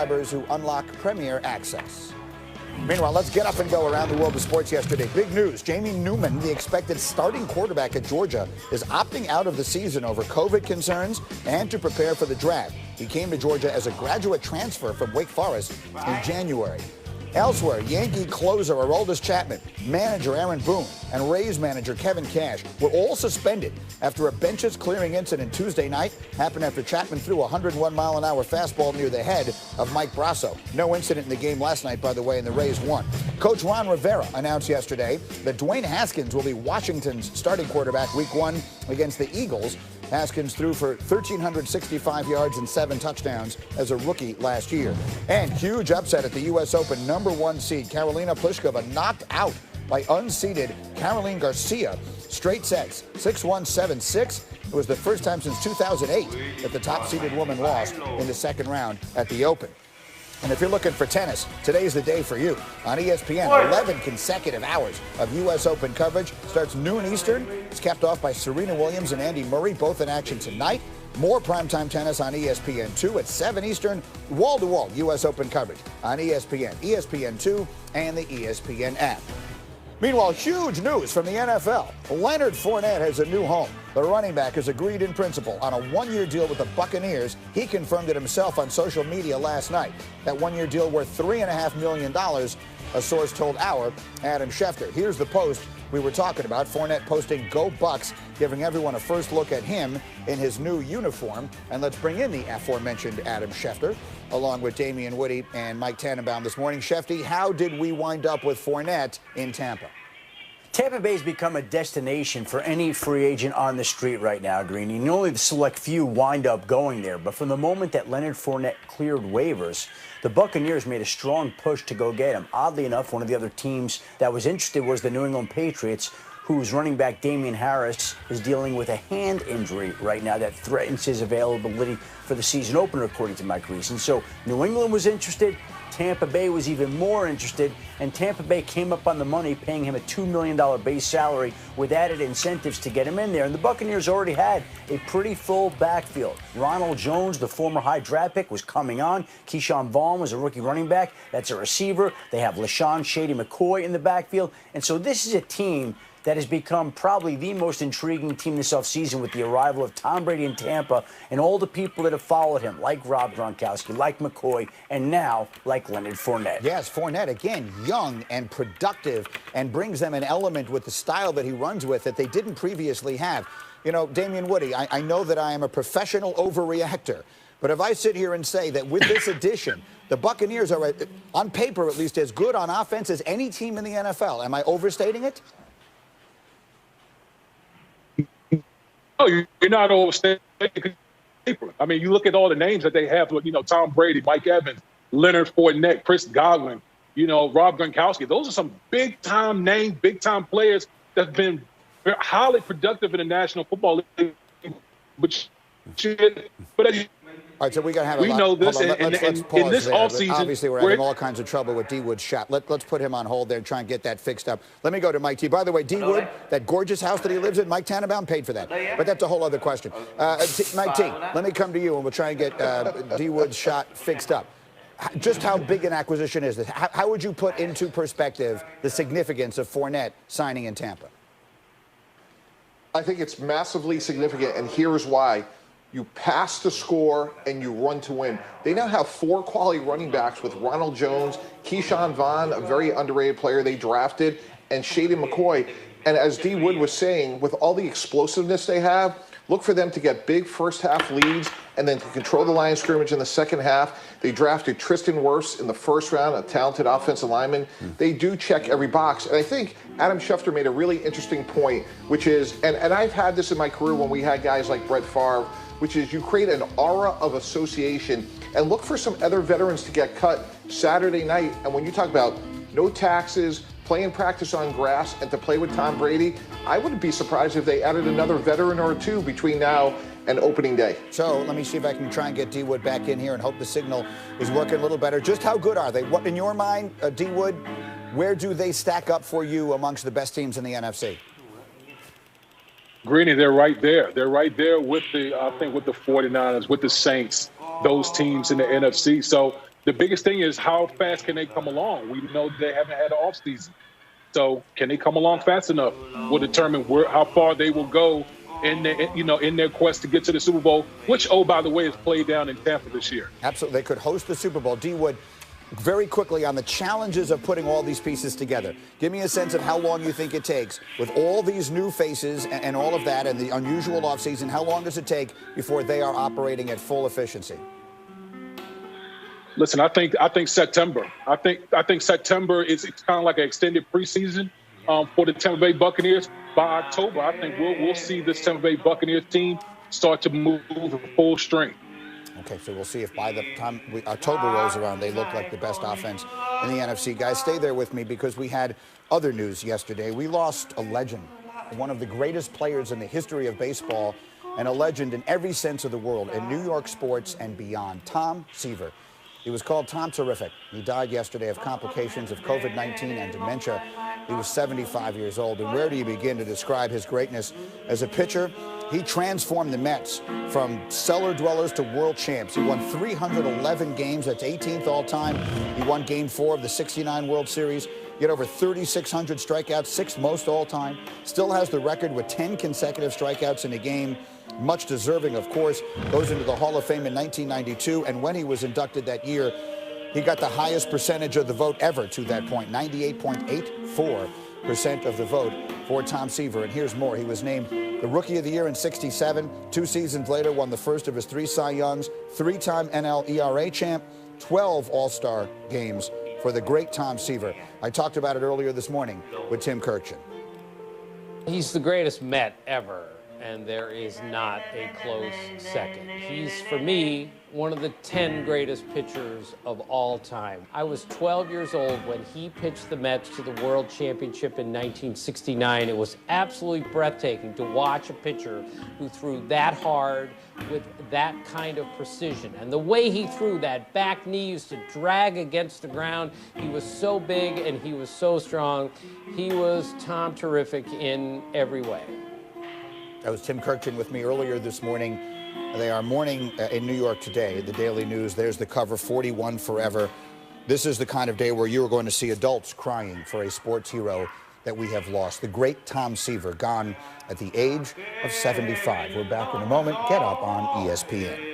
subscribers who unlock Premier Access. Meanwhile, let's get up and go around the world of sports yesterday. Big news. Jamie Newman, the expected starting quarterback at Georgia, is opting out of the season over COVID concerns and to prepare for the draft. He came to Georgia as a graduate transfer from Wake Forest in January. Elsewhere, Yankee closer Aroldis Chapman, manager Aaron Boone, and Rays manager Kevin Cash were all suspended after a benches-clearing incident Tuesday night happened after Chapman threw a 101-mile-an-hour fastball near the head of Mike Brasso. No incident in the game last night, by the way, and the Rays won. Coach Ron Rivera announced yesterday that Dwayne Haskins will be Washington's starting quarterback Week 1 against the Eagles. Haskins threw for 1,365 yards and 7 touchdowns as a rookie last year. And huge upset at the U.S. Open. #1 seed Karolina Pliskova knocked out by unseeded Caroline Garcia. Straight sets, 6-1, 7-6. It was the first time since 2008 that the top-seeded woman lost in the second round at the Open. And if you're looking for tennis, today's the day for you. On ESPN, 11 consecutive hours of U.S. Open coverage. Starts noon Eastern. It's capped off by Serena Williams and Andy Murray, both in action tonight. More primetime tennis on ESPN2 at 7 Eastern. Wall-to-wall U.S. Open coverage on ESPN, ESPN2, and the ESPN app. Meanwhile, huge news from the NFL. Leonard Fournette has a new home. The running back has agreed in principle on a one-year deal with the Buccaneers. He confirmed it himself on social media last night. That one-year deal worth $3.5 million, a source told our Adam Schefter. Here's the post we were talking about. Fournette posting "Go Bucs," giving everyone a first look at him in his new uniform. And let's bring in the aforementioned Adam Schefter, along with Damian Woody and Mike Tannenbaum this morning. Shefty, how did we wind up with Fournette in Tampa? Tampa Bay's become a destination for any free agent on the street right now, Greeny. And only the select few wind up going there. But from the moment that Leonard Fournette cleared waivers, the Buccaneers made a strong push to go get him. Oddly enough, one of the other teams that was interested was the New England Patriots, whose running back Damian Harris is dealing with a hand injury right now that threatens his availability for the season opener, according to Mike Reason. So New England was interested. Tampa Bay was even more interested, and Tampa Bay came up on the money, paying him a $2 million base salary with added incentives to get him in there. And the Buccaneers already had a pretty full backfield. Ronald Jones, the former high draft pick, was coming on. Keyshawn Vaughn was a rookie running back. That's a receiver. They have LaShawn Shady McCoy in the backfield. And so this is a team that has become probably the most intriguing team this offseason with the arrival of Tom Brady in Tampa and all the people that have followed him, like Rob Gronkowski, like McCoy, and now like Leonard Fournette. Yes, Fournette, again, young and productive, and brings them an element with the style that he runs with that they didn't previously have. You know, Damian Woody, I know that I am a professional overreactor, but if I sit here and say that with this addition, the Buccaneers are, on paper at least, as good on offense as any team in the NFL, am I overstating it? No, you're not overstating. I mean, you look at all the names that they have, you know, Tom Brady, Mike Evans, Leonard Fournette, Chris Godwin, you know, Rob Gronkowski. Those are some big-time names, big-time players that have been highly productive in the National Football League. But all right, so we got to have a we lot. know this, let's pause in this there. offseason, obviously, we're having all kinds of trouble with D Wood's shot. Let's put him on hold there and try and get that fixed up. Let me go to Mike T. By the way, D Wood, that gorgeous house that he lives in, Mike Tannenbaum paid for that, but that's a whole other question. Mike T, let me come to you, and we'll try and get D Wood's shot fixed up. Just how big an acquisition is this? How would you put into perspective the significance of Fournette signing in Tampa? I think it's massively significant, and here's why. You pass to score and you run to win. They now have 4 quality running backs with Ronald Jones, Keyshawn Vaughn, a very underrated player they drafted, and Shady McCoy. And as D. Wood was saying, with all the explosiveness they have, look for them to get big first-half leads and then to control the line of scrimmage in the second half. They drafted Tristan Wirfs in the first round, a talented offensive lineman. They do check every box. And I think Adam Schefter made a really interesting point, which is, and I've had this in my career when we had guys like Brett Favre, which is you create an aura of association and look for some other veterans to get cut Saturday night. And when you talk about no taxes, playing practice on grass, and to play with Tom Brady, I wouldn't be surprised if they added another veteran or two between now and opening day. So let me see if I can try and get D. Wood back in here and hope the signal is working a little better. Just how good are they? What, in your mind, D. Wood, where do they stack up for you amongst the best teams in the NFC? Greeny, they're right there. They're right there with the, I think, with the 49ers, with the Saints, those teams in the NFC. So the biggest thing is how fast can they come along? We know they haven't had an offseason. So can they come along fast enough will determine how far they will go in their quest to get to the Super Bowl, which, oh, by the way, is played down in Tampa this year. Absolutely. They could host the Super Bowl. D. Wood, very quickly on the challenges of putting all these pieces together. Give me a sense of how long you think it takes with all these new faces and all of that and the unusual offseason. How long does it take before they are operating at full efficiency? Listen, I think September. I think September is kind of like an extended preseason for the Tampa Bay Buccaneers. By October, I think we'll see this Tampa Bay Buccaneers team start to move full strength. Okay, so we'll see if by the time October rolls around, they look like the best offense in the NFC. Guys, stay there with me because we had other news yesterday. We lost a legend, one of the greatest players in the history of baseball, and a legend in every sense of the world in New York sports and beyond, Tom Seaver. He was called Tom Terrific. He died yesterday of complications of COVID-19 and dementia. He was 75 years old. And where do you begin to describe his greatness as a pitcher? He transformed the Mets from cellar dwellers to world champs. He won 311 games. That's 18th all-time. He won Game 4 of the '69 World Series. He had over 3,600 strikeouts, 6th most all-time. Still has the record with 10 consecutive strikeouts in a game. Much deserving, of course. Goes into the Hall of Fame in 1992. And when he was inducted that year, he got the highest percentage of the vote ever to that point, 98.84% of the vote for Tom Seaver. And here's more. He was named the Rookie of the Year in '67. 2 seasons later, won the first of his 3 Cy Youngs, 3-time NL ERA champ, 12 All-Star games for the great Tom Seaver. I talked about it earlier this morning with Tim Kirkchin. He's the greatest Met ever, and there is not a close second. He's, for me, one of the 10 greatest pitchers of all time. I was 12 years old when he pitched the Mets to the World Championship in 1969. It was absolutely breathtaking to watch a pitcher who threw that hard with that kind of precision. And the way he threw, that back knee used to drag against the ground. He was so big and he was so strong. He was Tom Terrific in every way. That was Tim Kirkchin with me earlier this morning. They are mourning in New York today, the Daily News. There's the cover, 41 forever. This is the kind of day where you are going to see adults crying for a sports hero that we have lost. The great Tom Seaver, gone at the age of 75. We're back in a moment. Get up on ESPN.